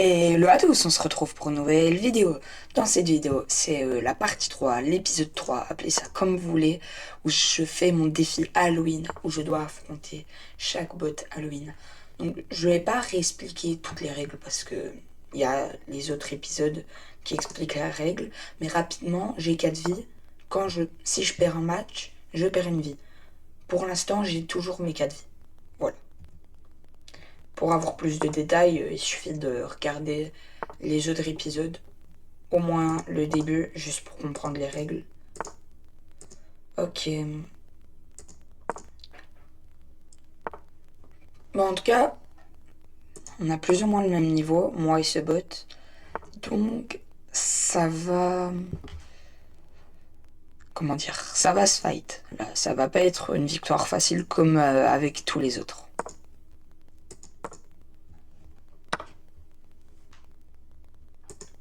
Et à tous, on se retrouve pour une nouvelle vidéo. Dans cette vidéo, c'est la partie 3, l'épisode 3, appelez ça comme vous voulez, où je fais mon défi Halloween, où je dois affronter chaque bot Halloween. Donc je vais pas réexpliquer toutes les règles parce que il y a les autres épisodes qui expliquent les règles, mais rapidement, j'ai 4 vies. Si je perds un match, je perds une vie. Pour l'instant, j'ai toujours mes 4 vies. Voilà. Pour avoir plus de détails, il suffit de regarder les autres épisodes, au moins le début, juste pour comprendre les règles. Ok. Bon, en tout cas, on a plus ou moins le même niveau, moi et ce bot. Donc, ça va... Comment dire? Ça va se fight. Là, ça va pas être une victoire facile comme avec tous les autres.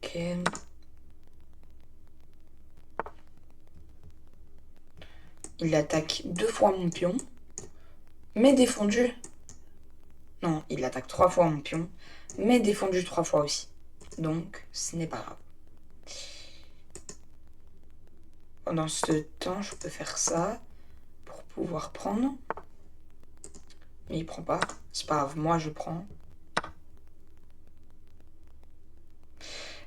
Ok. Il attaque 2 fois mon pion, mais défendu. Non, il attaque 3 fois mon pion, mais défendu 3 fois aussi. Donc, ce n'est pas grave. Pendant ce temps, je peux faire ça pour pouvoir prendre. Mais il prend pas. C'est pas grave, moi je prends.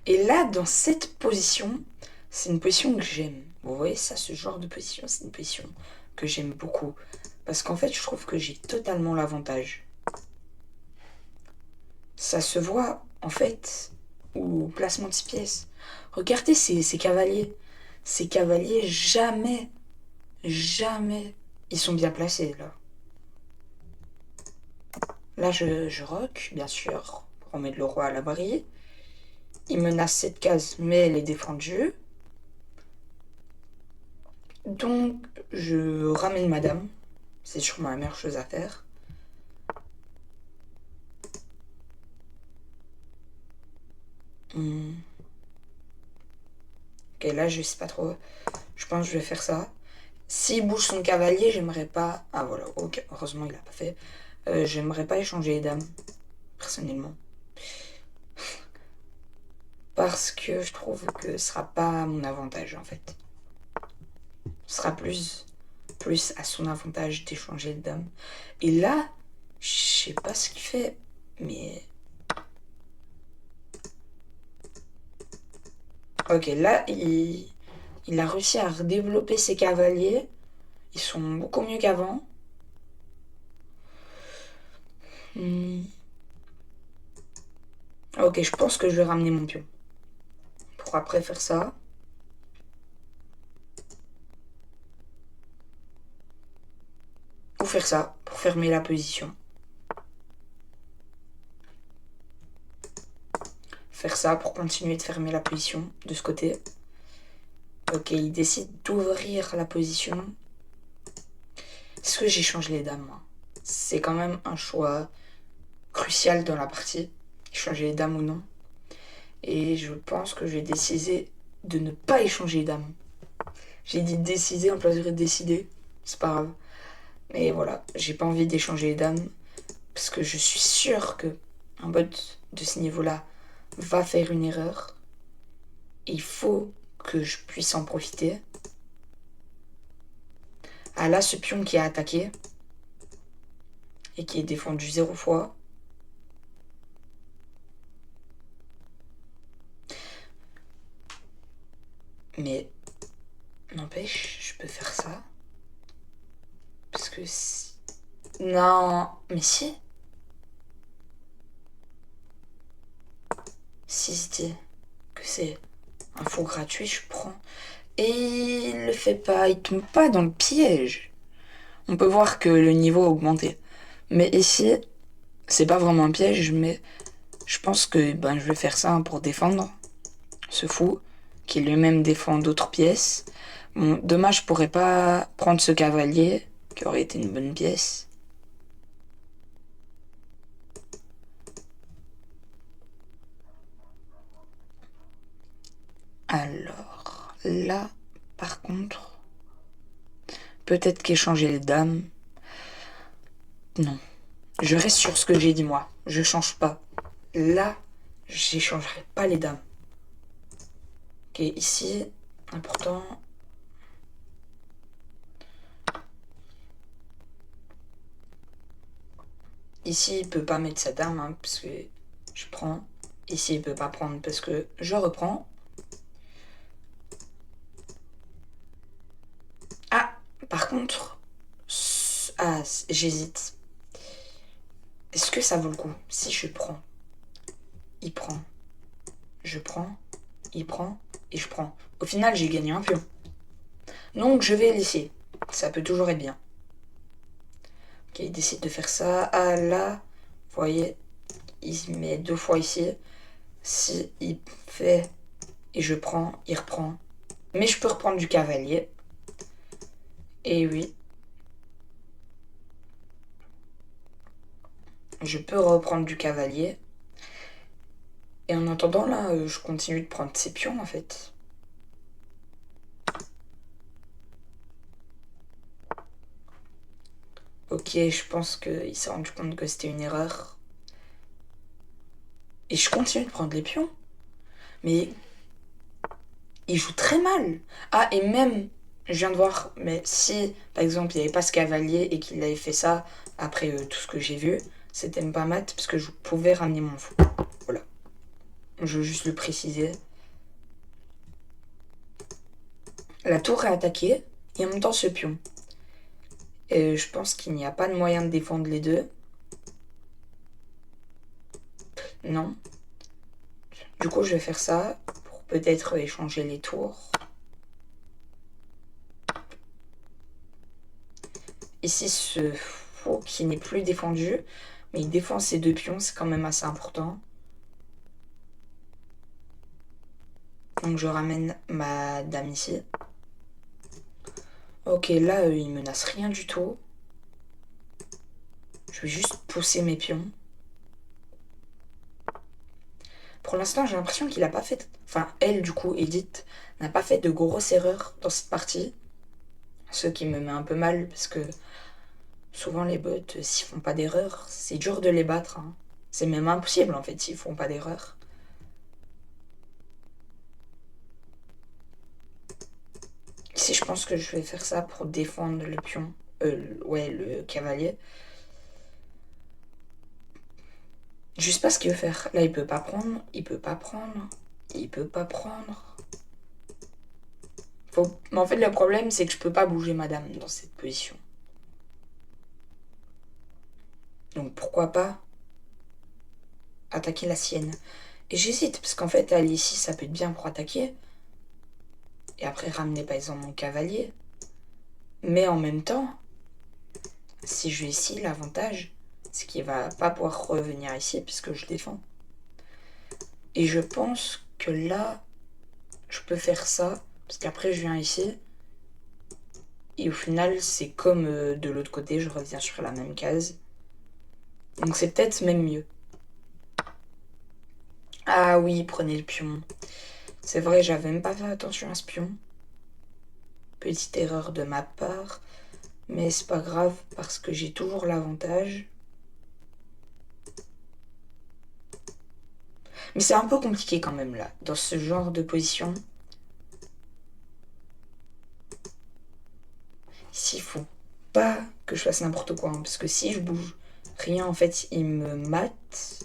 Et là, dans cette position, c'est une position que j'aime. Vous voyez ça, ce genre de position, c'est une position que j'aime beaucoup. Parce qu'en fait, je trouve que j'ai totalement l'avantage. Ça se voit, en fait, au placement de 6 pièces. Regardez ces cavaliers. Ces cavaliers, jamais, ils sont bien placés, là. Là, je rock, bien sûr, pour mettre le roi à l'abri. Il menace cette case, mais elle est défendue. Donc, je ramène madame. C'est sûrement la meilleure chose à faire. Ok, là, je sais pas trop. Je pense que je vais faire ça. S'il bouge son cavalier, j'aimerais pas... Ah, voilà, ok, heureusement, il l'a pas fait. J'aimerais pas échanger les dames, personnellement. Parce que je trouve que ce sera pas mon avantage, en fait. Ce sera plus à son avantage d'échanger les dames. Et là, je sais pas ce qu'il fait, mais... Ok, là, il a réussi à redévelopper ses cavaliers. Ils sont beaucoup mieux qu'avant. Ok, je pense que je vais ramener mon pion. Pour après faire ça. Ou faire ça, pour fermer la position. Faire ça pour continuer de fermer la position de ce côté. Ok, il décide d'ouvrir la position. Est-ce que j'échange les dames, moi? C'est quand même un choix crucial dans la partie. Échanger les dames ou non. Et je pense que je vais décider de ne pas échanger les dames. J'ai dit décider en place de décider. C'est pas grave. Mais voilà, j'ai pas envie d'échanger les dames. Parce que je suis sûr que un bot de ce niveau-là va faire une erreur. Et il faut que je puisse en profiter. Ah là, ce pion qui a attaqué. Et qui est défendu 0 fois. Mais n'empêche, je peux faire ça. Parce que si... Non, mais si. Si je dis que c'est un faux gratuit, je prends. Et il le fait pas, il tombe pas dans le piège. On peut voir que le niveau a augmenté. Mais ici, c'est pas vraiment un piège, mais je pense que je vais faire ça pour défendre ce fou, qui lui-même défend d'autres pièces. Bon, dommage, je pourrais pas prendre ce cavalier, qui aurait été une bonne pièce. Alors, là, par contre, peut-être qu'échanger les dames. Non. Je reste sur ce que j'ai dit moi. Je change pas. Là, j'échangerai pas les dames. Ok, ici, important. Ici, il peut pas mettre sa dame, hein, parce que je prends. Ici, il peut pas prendre parce que je reprends. Ah, par contre, ah, j'hésite. Est-ce que ça vaut le coup? Si je prends, il prend, je prends, il prend et je prends. Au final, j'ai gagné un pion. Donc, je vais laisser. Ça peut toujours être bien. Ok, il décide de faire ça. Ah là, vous voyez, il se met 2 fois ici. Si il fait et je prends, il reprend. Mais je peux reprendre du cavalier. Et oui. Je peux reprendre du cavalier. Et en attendant, là, je continue de prendre ses pions, en fait. Ok, je pense qu'il s'est rendu compte que c'était une erreur. Et je continue de prendre les pions. Mais il joue très mal. Ah, et même, je viens de voir, mais si, par exemple, il n'y avait pas ce cavalier et qu'il avait fait ça après tout ce que j'ai vu, c'était même pas mat, parce que je pouvais ramener mon fou. Voilà. Je veux juste le préciser. La tour est attaquée, et en même temps ce pion. Et je pense qu'il n'y a pas de moyen de défendre les deux. Non. Du coup, je vais faire ça pour peut-être échanger les tours. Ici, ce fou qui n'est plus défendu, mais il défend ses 2 pions, c'est quand même assez important. Donc je ramène ma dame ici. Ok, là, il menace rien du tout. Je vais juste pousser mes pions. Pour l'instant, j'ai l'impression qu'il a pas fait... Enfin, elle, du coup, Edith, n'a pas fait de grosses erreurs dans cette partie. Ce qui me met un peu mal, parce que souvent les bots, s'ils font pas d'erreurs, c'est dur de les battre. Hein. C'est même impossible, en fait, s'ils font pas d'erreurs. Ici, je pense que je vais faire ça pour défendre le pion. Ouais, le cavalier. Je sais pas ce qu'il veut faire. Là, il peut pas prendre, il peut pas prendre, il peut pas prendre. Mais en fait, le problème, c'est que je peux pas bouger madame dans cette position. Donc, pourquoi pas attaquer la sienne. Et j'hésite, parce qu'en fait, aller ici, ça peut être bien pour attaquer. Et après, ramener, par exemple, mon cavalier. Mais en même temps, si je vais ici, l'avantage, c'est qu'il va pas pouvoir revenir ici, puisque je défends. Et je pense que là, je peux faire ça, parce qu'après, je viens ici. Et au final, c'est comme de l'autre côté, je reviens sur la même case. Donc c'est peut-être même mieux. Ah oui, prenez le pion. C'est vrai, j'avais même pas fait attention à ce pion. Petite erreur de ma part. Mais c'est pas grave parce que j'ai toujours l'avantage. Mais c'est un peu compliqué quand même là, dans ce genre de position. Ici, il faut pas que je fasse n'importe quoi. Hein, parce que si je bouge rien, en fait, il me mate.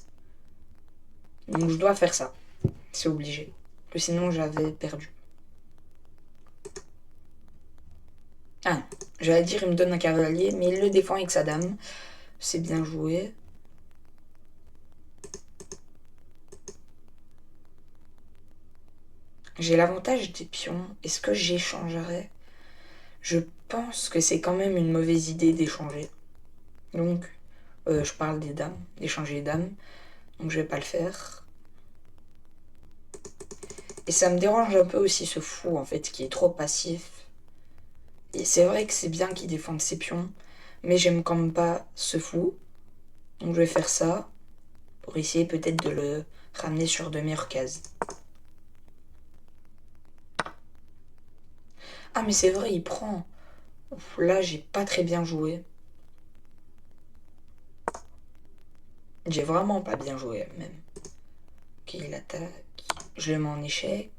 Donc je dois faire ça. C'est obligé. Que sinon, j'avais perdu. Ah non. J'allais dire, il me donne un cavalier, mais il le défend avec sa dame. C'est bien joué. J'ai l'avantage des pions. Est-ce que j'échangerais? Je pense que c'est quand même une mauvaise idée d'échanger. Donc, je parle des dames, d'échanger les dames. Donc, je vais pas le faire. Et ça me dérange un peu aussi ce fou, en fait, qui est trop passif. Et c'est vrai que c'est bien qu'il défende ses pions. Mais j'aime quand même pas ce fou. Donc, je vais faire ça. Pour essayer peut-être de le ramener sur de meilleures cases. Ah, mais c'est vrai, il prend. Ouf, là, j'ai pas très bien joué. J'ai vraiment pas bien joué, même. Ok, il attaque. Je le mets en échec.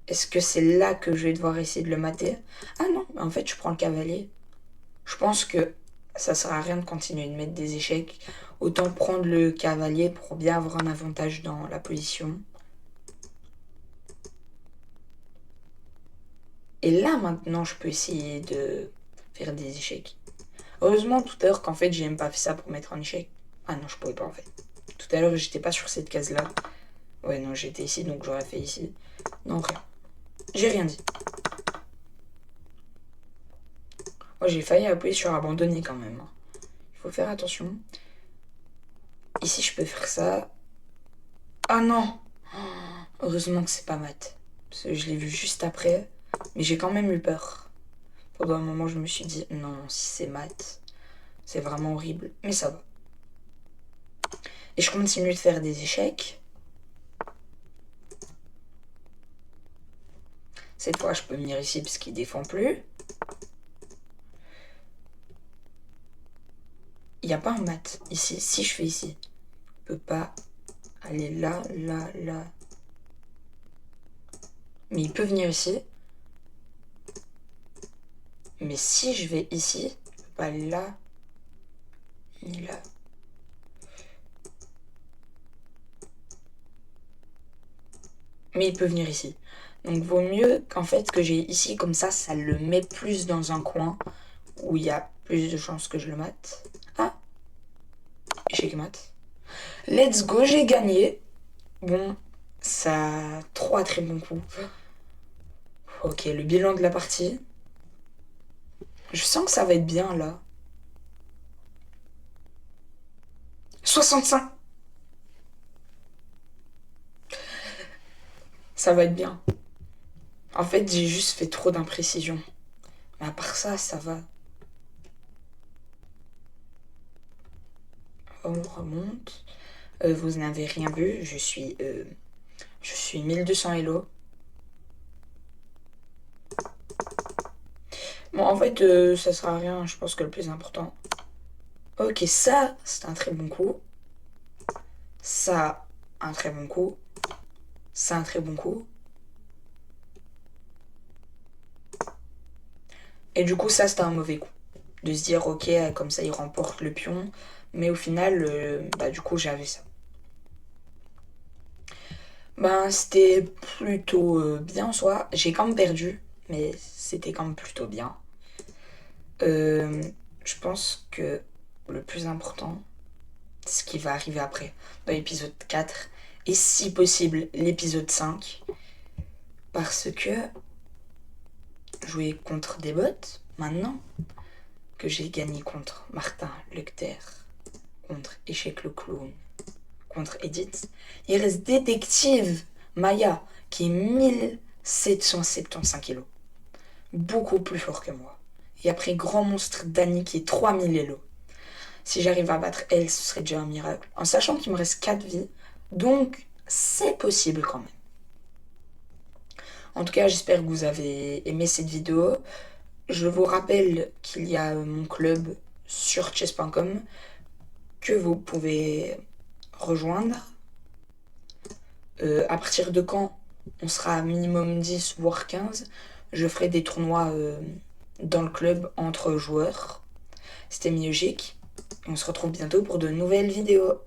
Est-ce que c'est là que je vais devoir essayer de le mater? Ah non, en fait, je prends le cavalier. Je pense que ça sert à rien de continuer de mettre des échecs. Autant prendre le cavalier pour bien avoir un avantage dans la position. Et là, maintenant, je peux essayer de faire des échecs. Heureusement, tout à l'heure, qu'en fait, j'ai même pas fait ça pour mettre en échec. Ah non, je pouvais pas, en fait. Tout à l'heure, j'étais pas sur cette case-là. Ouais, non, j'étais ici, donc j'aurais fait ici. Non, rien. J'ai rien dit. Moi, j'ai failli appuyer sur abandonner quand même. Il faut faire attention. Ici, je peux faire ça. Ah non! Heureusement que c'est pas mat. Parce que je l'ai vu juste après. Mais j'ai quand même eu peur. Pendant un moment, je me suis dit, non, si c'est mat, c'est vraiment horrible. Mais ça va. Et je continue de faire des échecs. Cette fois, je peux venir ici parce qu'il défend plus. Il n'y a pas un mat ici. Si je fais ici, je peux pas aller là, là, là. Mais il peut venir ici. Mais si je vais ici, je peux pas aller là, ni là. Mais il peut venir ici. Donc vaut mieux qu'en fait que j'ai ici, comme ça le met plus dans un coin où il y a plus de chances que je le mate. Ah, échec mat. Let's go, j'ai gagné. Bon, ça a 3 très bons coups. Ok, le bilan de la partie. Je sens que ça va être bien là. 65. Ça va être bien. En fait, j'ai juste fait trop d'imprécisions. Mais à part ça, ça va. On remonte. Vous n'avez rien vu. Je suis 1200 Elo. Bon, en fait, ça sert à rien. Je pense que le plus important. Ok, ça, c'est un très bon coup. Ça, un très bon coup. Ça, un très bon coup. Et du coup, ça, c'était un mauvais coup. De se dire, ok, comme ça, il remporte le pion. Mais au final, du coup, j'avais ça. Ben, c'était plutôt bien en soi. J'ai quand même perdu, mais c'était quand même plutôt bien. Je pense que le plus important, c'est ce qui va arriver après, dans l'épisode 4, et si possible, l'épisode 5. Parce que jouer contre des bots, maintenant que j'ai gagné contre Martin Lecter, contre Échec le Clown, contre Edith, il reste Détective Maya qui est 1775 kilos. Beaucoup plus fort que moi. Et après Grand Monstre Dany qui est 3000 élos. Si j'arrive à battre elle, ce serait déjà un miracle. En sachant qu'il me reste 4 vies. Donc, c'est possible quand même. En tout cas, j'espère que vous avez aimé cette vidéo. Je vous rappelle qu'il y a mon club sur chess.com que vous pouvez rejoindre. À partir de quand on sera à minimum 10 voire 15, je ferai des tournois dans le club entre joueurs. C'était Miyogic. On se retrouve bientôt pour de nouvelles vidéos.